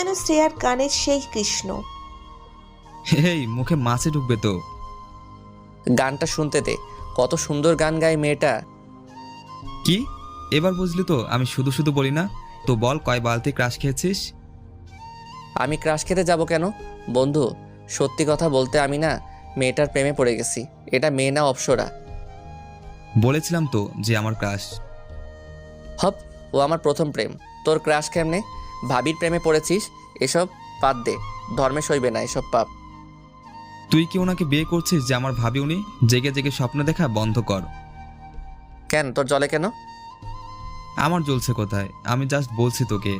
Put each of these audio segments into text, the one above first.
যেন শ্রেয়ার গানের সেই কৃষ্ণ। এই মুখে মাছে ঢুকবে তো। গানটা শুনতে দে, কত সুন্দর গান গায় মেয়েটা। কি এবার বুঝলি তো আমি শুধু শুধু বলি না? তো বল, কয় বালতি ক্রাশ খেয়েছিস? আমি ক্রাশ খেতে যাব কেন বন্ধু? সত্যি কথা বলতে আমি না মেয়েটার প্রেমে পড়ে গেছি। এটা মেয়ে না, অপ্সরা। বলেছিলাম তো যে আমার ক্রাশ। হপ, ও আমার প্রথম প্রেম। তোর ক্রাশ কেমনে? ভাবির প্রেমে পড়েছিস? এসব বাদ দে, ধর্মে সইবে না এসব পাপ। তুই কি ওনাকে বিয়ে করছিস যে আমার ভাবি? উনি জেগে জেগে স্বপ্ন দেখা বন্ধ কর। কেন, তোর জলে কেন? আমার জ্বলছে কোথায়? আমি জাস্ট বলছি তোকে।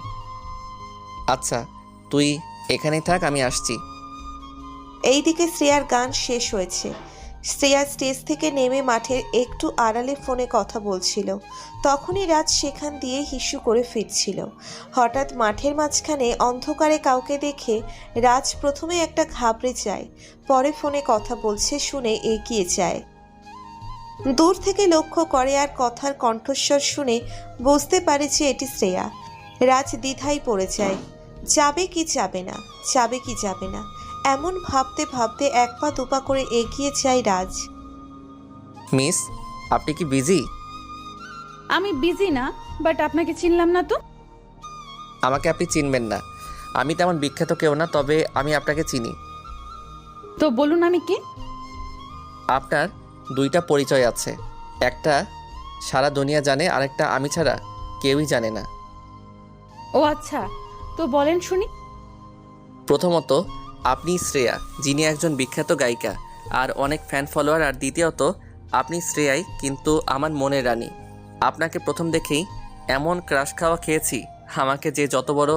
আচ্ছা, তুই এখানেই থাক, আমি আসছি। এইদিকে শ্রেয়ার গান শেষ হয়েছে। শ্রেয়া স্টেজ থেকে নেমে মাঠের একটু আড়ালে ফোনে কথা বলছিল। তখনই রাজ সেখান দিয়ে হিসু করে ফিরছিল। হঠাৎ মাঠের মাঝখানে অন্ধকারে কাউকে দেখে রাজ প্রথমে একটা ঘাবড়ে যায়, পরে ফোনে কথা বলছে শুনে এগিয়ে যায়। দূর থেকে লক্ষ্য করে আর কথার কণ্ঠস্বর শুনে বুঝতে পারে যে এটি শ্রেয়া। রাজ দ্বিধায় পড়ে যায়, যাবে কি যাবে না, যাবে কি যাবে না, এমন ভাবতে ভাবতে এক পা দুপা করে এগিয়ে যায় রাজ। মিস, আপনি কি বিজি? আমি বিজি না, বাট আপনাকে চিনলাম না তো। আমাকে আপনি চিনবেন না, আমি তেমন বিখ্যাত কেউ না, তবে আমি আপনাকে চিনি। তো বলুন আমি কে? আপনার দুইটা পরিচয় আছে, একটা সারা দুনিয়া জানে, আরেকটা আমি ছাড়া কেউই জানে না। ও আচ্ছা, তো বলেন শুনি। প্রথমত, আপনি শ্রেয়া, যিনি একজন বিখ্যাত গায়িকা আর অনেক ফ্যান ফলোয়ার। আর দ্বিতীয়ত, আপনি শ্রেয়াই কিন্তু আমার মনের রানী। আপনাকে প্রথম দেখেই এমন ক্রাশ খাওয়া খেয়েছি, আমাকে যে যত বড়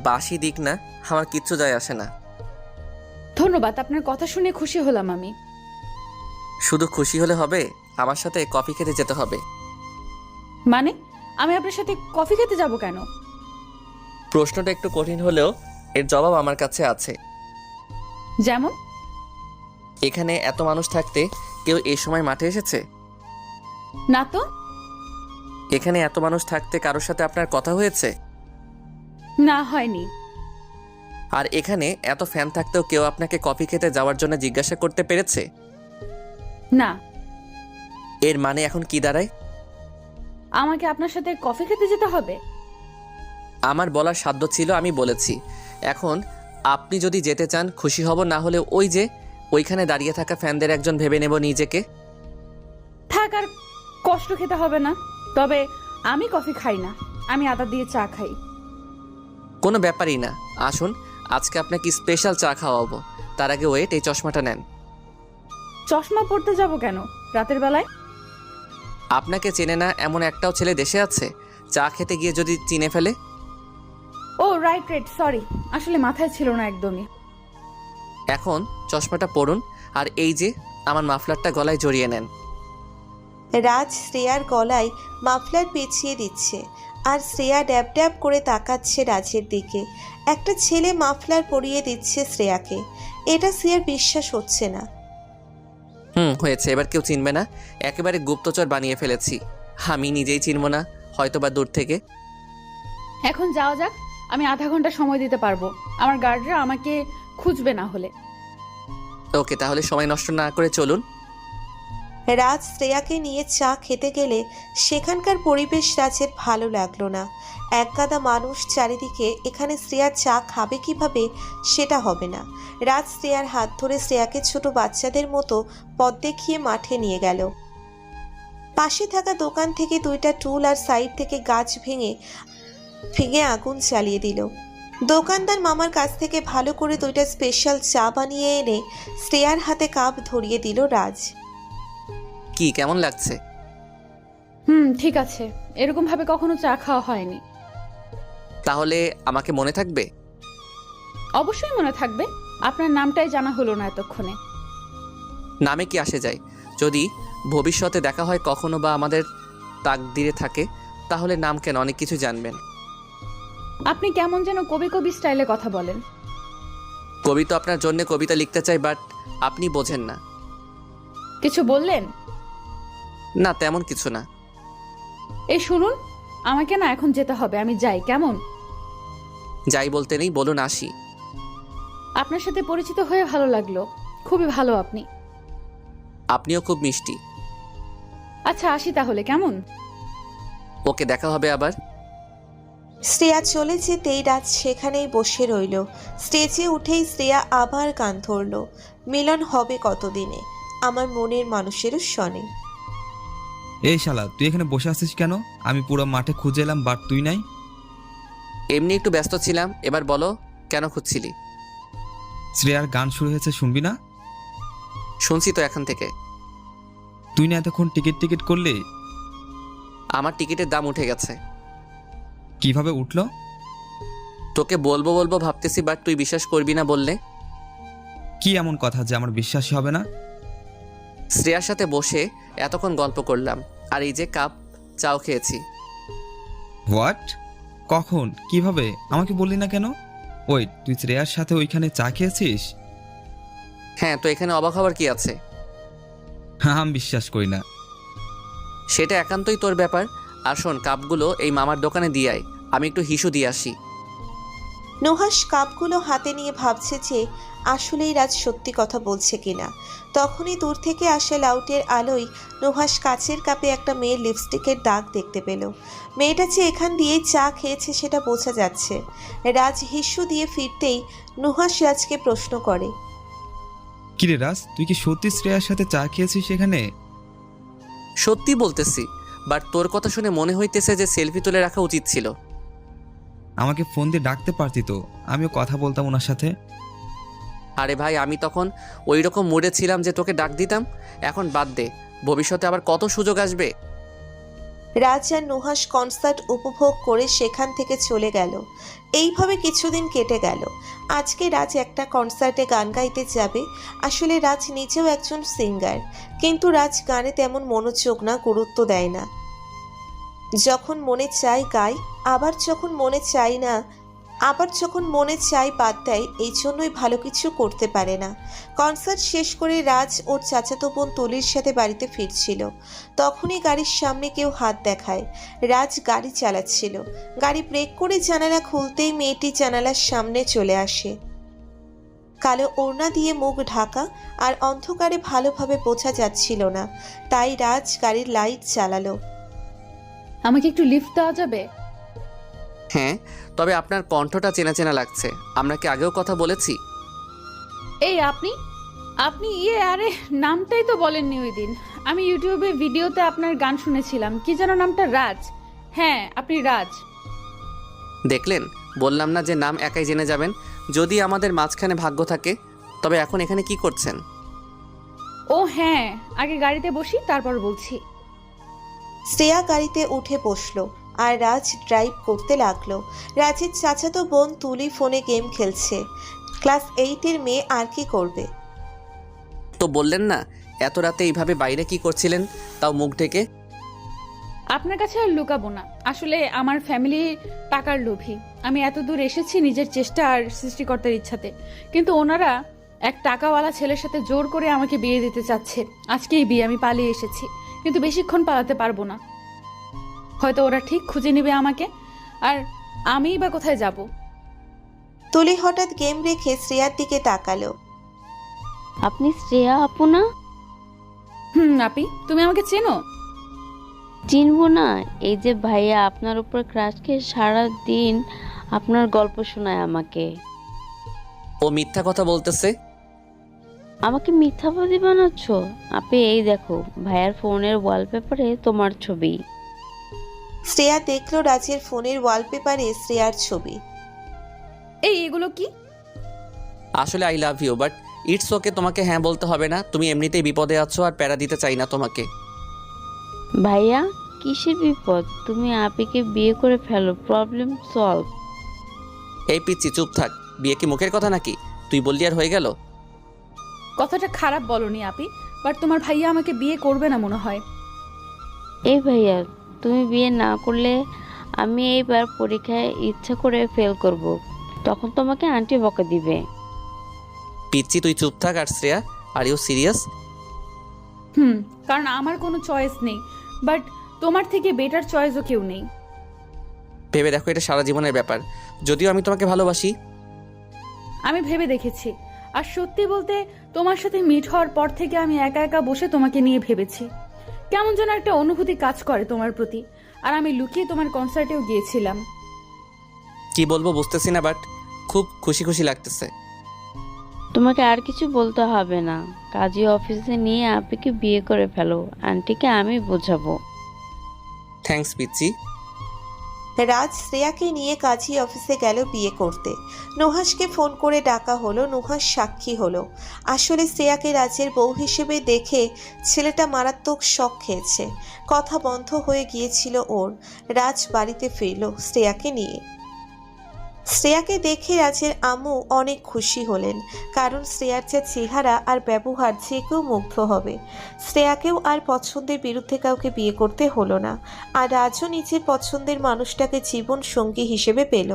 বাসি দিক না, আমার কিচ্ছু যায় আসে না। ধন্যবাদ, আপনার কথা শুনে খুশি হলাম আমি। শুধু খুশি হলে হবে, আমার সাথে কফি খেতে যেতে হবে। মানে আমি আপনার সাথে কফি খেতে যাব কেন? প্রশ্নটা একটু কঠিন হলেও এর জবাব আমার কাছে আছে। যেমন? এখানে এত মানুষ থাকতে কেউ এই সময় মাঠে এসেছে? না তো। এখানে এত মানুষ থাকতে কারোর সাথে আপনার কথা হয়েছে? না, হয়নি। আর এখানে এত ফ্যান থাকতেও কেউ আপনাকে কফি খেতে যাওয়ার জন্য জিজ্ঞাসা করতে পেরেছে? না। এর মানে এখন কি দাঁড়ায়? আমাকে আপনার সাথে কফি খেতে যেতে হবে? আমার বলার সাধ্য ছিল, আমি বলেছি। এখন আপনি যদি যেতে চান খুশি হব, না হলে ওই যে ওইখানে দাঁড়িয়ে থাকা ফ্যানদের একজন ভেবে নেব নিজেকে। থাক, আর কষ্ট খেতে হবে না। তবে আমি কফি খাই না, আমি আদা দিয়ে চা খাই। কোনো ব্যাপারই না, আসুন আজকে আপনাকে স্পেশাল চা খাওয়াবো। তার আগে ওয়েট, এই চশমাটা নেন। চশমা পড়তে যাব কেন রাতের বেলায়? আপনাকে চেনে না এমন একটাও ছেলে দেশে আছে? চা খেতে গিয়ে যদি চিনে ফেলে? ও রাইট রাইট, সরি, আসলে মাথায় ছিল না একদমই। এখন চশমাটা পরুন, আর এই যে আমার মাফলারটা গলায় জড়িয়ে নেন। রাজ শ্রেয়ার গলায় মাফলার পেঁচিয়ে দিচ্ছে, আর শ্রেয়া ড্যাব ড্যাব করে তাকাচ্ছে রাজের দিকে। একটা ছেলে মাফলার পরিয়ে দিচ্ছে শ্রেয়াকে, এটা শ্রেয়ার বিশ্বাস হচ্ছে না। হয়েছে, এবার কেউ চিনবে না। একেবারে গুপ্তচর বানিয়ে ফেলেছি। আমি নিজেই চিনব না, হয়তোবা দূর থেকে। এখন যাওয়া যাক, আমি আধা ঘন্টা সময় দিতে পারবো। আমার গার্ডরা আমাকে খুঁজবে না হলে। ওকে, তাহলে সময় নষ্ট না করে চলুন। রাজ শ্রেয়াকে নিয়ে চা খেতে গেলে সেখানকার পরিবেশ রাজের ভালো লাগলো না। একগাদা মানুষ চারিদিকে, এখানে শ্রেয়া চা খাবে কিভাবে সেটা হবে না। রাজ শ্রেয়ার হাত ধরে শ্রেয়াকে ছোট বাচ্চাদের মতো পথ দেখিয়ে মাঠে নিয়ে গেল। পাশে থাকা দোকান থেকে দুইটা টুল আর সাইড থেকে গাছ ভেঙে ভেঙে আগুন জ্বালিয়ে দিল। দোকানদার মামার কাছ থেকে ভালো করে দুইটা স্পেশাল চা বানিয়ে এনে শ্রেয়ার হাতে কাপ ধরিয়ে দিল রাজ। কি কেমন লাগছে? ঠিক আছে, এরকম ভাবে কখনো চা খাওয়া হয়নি। তাহলে আমাকে মনে থাকবে? অবশ্যই মনে থাকবে, আপনার নামটাই জানা হলো না এতক্ষণে। নামে কি আসে যায়? যদি ভবিষ্যতে দেখা হয় কখনো বা আমাদের তাকদিরে থাকে, তাহলে নাম কেন, অনেক কিছু জানবেন। আপনি কেমন যেন কবি কবি স্টাইলে কথা বলেন। কবি তো আপনার জন্য কবিতা লিখতে চাই, বাট আপনি বোঝেন না। কিছু বললেন? না, তেমন কিছু না। এই শুনুন, আমাকে না এখন যেতে হবে, আমি যাই কেমন? যাই বলতে নেই, বলুন আসি। আপনার সাথে পরিচিত হয়ে ভালো লাগলো, খুবই ভালো আপনি। আপনিও খুব মিষ্টি। আচ্ছা আসি তাহলে, কেমন? ওকে, দেখা হবে আবার। শ্রেয়া চলে যেতেই রাজ সেখানেই বসে রইল। স্টেজে উঠেই শ্রেয়া আবার গান ধরল, মিলন হবে কতদিনে আমার মনের মানুষেরও শনে। এই শালা, তুই এখানে বসে আছিস কেন? আমি পুরো মাঠে খুঁজে এলাম, বাট তুই নাই। এমনি একটু ব্যস্ত ছিলাম। এবার বলো, কেন খুঁজছিলি? শ্রেয়ার গান শুরু হয়েছে, শুনবি না? শুনছি তো এখন থেকে। তুই না এতক্ষণ টিকিট করলি? আমার টিকিটের দাম উঠে গেছে। কিভাবে উঠলো? তোকে বলবো বলবো ভাবতেছি, বাট তুই বিশ্বাস করবি না বললে। কি এমন কথা যে আমার বিশ্বাসই হবে না? শ্রেয়ার সাথে বসে এতক্ষণ গল্প করলাম, আর এই যে কাপ চাও খেয়েছি। হোয়াট? কখন? কিভাবে? আমাকে বললি না কেন? ওই, তুই শ্রেয়ার সাথে ওইখানে চা খেয়েছিস? হ্যাঁ, তো এখানে অবাক হওয়ার কি আছে? হ্যাঁ, আমি বিশ্বাস করি না। সেটা একান্তই তোর ব্যাপার। আর শোন, কাপগুলো এই মামার দোকানে দিয়ে আয়, আমি একটু হিসু দিয়ে আসি। নুহাস কাপগুলো হাতে নিয়ে ভাবছে যে আসলেই রাজ সত্যি কথা বলছে কিনা। তখনই দূর থেকে আসা লাউটের আলোয় নুহাস কাচের কাপে একটা মেয়ের লিপস্টিকের দাগ দেখতে পেল। মেয়েটা যে এখান দিয়েই চা খেয়েছে সেটা বোঝা যাচ্ছে। রাজ হিস্যু দিয়ে ফিরতেই নুহাস রাজকে প্রশ্ন করে, কিরে রাজ, তুই কি সত্যি শ্রেয়ার সাথে চা খেয়েছিস সেখানে? সত্যি বলতেছি, বাট তোর কথা শুনে মনে হইতেছে যে সেলফি তুলে রাখা উচিত ছিল। আমাকে ফোন দিয়ে ডাকতে পারতি তো, আমিও কথা বলতাম ওনার সাথে। আরে ভাই, আমি তখন ওই রকম মুডে ছিলাম যে তোকে ডাক দিতাম। এখন বাদ দে, ভবিষ্যতে আবার কত সুযোগ আসবে। রাজ আর নুহাস কনসার্ট উপভোগ করে সেখান থেকে চলে গেল। এইভাবে কিছুদিন কেটে গেল। আজকে রাজ একটা কনসার্টে গান গাইতে যাবে। আসলে রাজ নিজেও একজন সিঙ্গার, কিন্তু রাজ গানে তেমন মনোযোগ না, গুরুত্ব দেয় না। যখন মনে চায় গায়, আবার যখন মনে চায় না, আবার যখন মনে চায় বাদ দেয়। এই জন্যই ভালো কিছু করতে পারে না। কনসার্ট শেষ করে রাজ ওর চাচাতো বোন তুলির সাথে বাড়িতে ফিরছিল। তখনই গাড়ির সামনে কেউ হাত দেখায়। রাজ গাড়ি চালাচ্ছিল। গাড়ি ব্রেক করে জানালা খুলতেই মেয়েটি জানালার সামনে চলে আসে। কালো ওড়না দিয়ে মুখ ঢাকা, আর অন্ধকারে ভালোভাবে বোঝা যাচ্ছিল না, তাই রাজ গাড়ির লাইট জ্বালালো। আমাকে একটু লিফট দেওয়া যাবে? হ্যাঁ, তবে আপনার কণ্ঠটা চেনা চেনা লাগছে। আমরা কি আগেও কথা বলেছি? এই আপনি আপনি আরে নামটাই তো বলেননি ওই দিন। আমি ইউটিউবে ভিডিওতে আপনার গান শুনেছিলাম, কি যেন নামটা? রাজ। হ্যাঁ, আপনি রাজ। দেখলেন, বললাম না যে নাম একাই জেনে যাবেন যদি আমাদের মাঝখানে ভাগ্য থাকে। তবে এখন এখানে কি করছেন? ও হ্যাঁ, আগে গাড়িতে বসি, তারপর বলছি। শ্রেয়া গাড়িতে উঠে বসলো আর রাজ ড্রাইভ করতে লাগলো। রাজের চাচাতো বোন তুলি ফোনে গেম খেলছে। ক্লাস 8-এর মেয়ে আর কি করবে? তো বললেন না এত রাতে এইভাবে বাইরে কি করছিলেন, তাও মুখ ঢেকে? আপনার কাছে আর লুকাবো না, আসলে আমার ফ্যামিলি টাকার লোভী। আমি এত দূর এসেছি নিজের চেষ্টা আর সৃষ্টিকর্তার ইচ্ছাতে, কিন্তু ওনারা এক টাকাওয়ালা ছেলের সাথে জোর করে আমাকে বিয়ে দিতে চাচ্ছে। আজকেই বিয়ে, আমি পালিয়ে এসেছি, কিন্তু বেশিক্ষণ পালাতে পারবো না। হয়তো ওরা ঠিক খুঁজে নেবে আমাকে, আর আমিই বা কোথায় যাব? তুলি হঠাৎ গেম রেখে শ্রেয়ার দিকে তাকালো। আপনি শ্রেয়া আপু না? আপি, তুমি আমাকে চেনো? চিনবো না? এই যে ভাইয়া আপনার উপর ক্রাশ খেয়ে সারা দিন আপনার গল্প শোনায় আমাকে। ও মিথ্যা কথা বলতেছে। আমাকে মিথ্যাবাদী বানাচ্ছ? আপনি এই দেখো, ভাইয়ার ফোনের ওয়ালপেপারে তোমার ছবি। শ্রেয়া দেখলো রাজের ফোনের ওয়ালপেপারে শ্রেয়ার ছবি। এগুলো কি? আসলে I love you, but it's okay, তোমাকে হ্যাঁ বলতে হবে না। তুমি এমনিতেই বিপদে আছো আর প্যারা দিতে চাই না তোমাকে। ভাইয়া কিসের বিপদ? তুমি আপিকে বিয়ে করে ফেলো, প্রবলেম সলভ। এই পিচ্ছি, চুপ থাক। বিয়ে কি মুখের কথা নাকি? তুই বললি আর হয়ে গেল? কথাটা খারাপ বলনি আপি, বাট তোমার ভাইয়া আমাকে বিয়ে করবে না মনে হয়। এই ভাইয়া, তুমি বিয়ে না করলে আমি এইবার পরীক্ষায় ইচ্ছা করে ফেল করব, তখন তোমাকে আন্টি বকা দিবে। পিচ্ছি, তুই চুপ থাক। আর শ্রেয়া, আর ইউ সিরিয়াস? কারণ আমার কোনো চয়েস নেই, বাট তোমার থেকে বেটার চয়েসও কেউ নেই। ভেবে দেখো, এটা সারা জীবনের ব্যাপার। যদিও আমি তোমাকে ভালোবাসি। আমি ভেবে দেখেছি, আর সত্যি বলতে তোমার সাথে মিট হওয়ার পর থেকে আমি একা একা বসে তোমাকে নিয়ে ভেবেছি। কেমন যেন একটা অনুভূতি কাজ করে তোমার প্রতি। আর আমি লুকিয়ে তোমার কনসার্টেও গিয়েছিলাম। কি বলবো বুঝতেছি না, বাট খুব খুশি খুশি লাগতেছে। তোমাকে আর কিছু বলতে হবে না, কাজী অফিসে নিয়ে আপিকে বিয়ে করে ফেলো, আন্টিকে আমি বোঝাবো। থ্যাঙ্কস পিচ্ছি। রাজ শ্রেয়াকে নিয়ে কাজী অফিসে গেল বিয়ে করতে। নুহাসকে ফোন করে ডাকা হলো, নুহাস সাক্ষী হলো। আসলে শ্রেয়াকে রাজের বউ হিসেবে দেখে ছেলেটা মারাত্মক শক খেয়েছে। কথা বন্ধ হয়ে গিয়েছিল ওর। রাজ বাড়িতে ফিরল শ্রেয়াকে নিয়ে। শ্রেয়াকে দেখে রাজের আম্মু অনেক খুশি হলেন, কারণ শ্রেয়ার যে চেহারা আর ব্যবহার যে কেউ মুগ্ধ হবে। শ্রেয়াকেও আর পছন্দের বিরুদ্ধে কাউকে বিয়ে করতে হলো না, আর রাজও নিজের পছন্দের মানুষটাকে জীবন সঙ্গী হিসেবে পেল।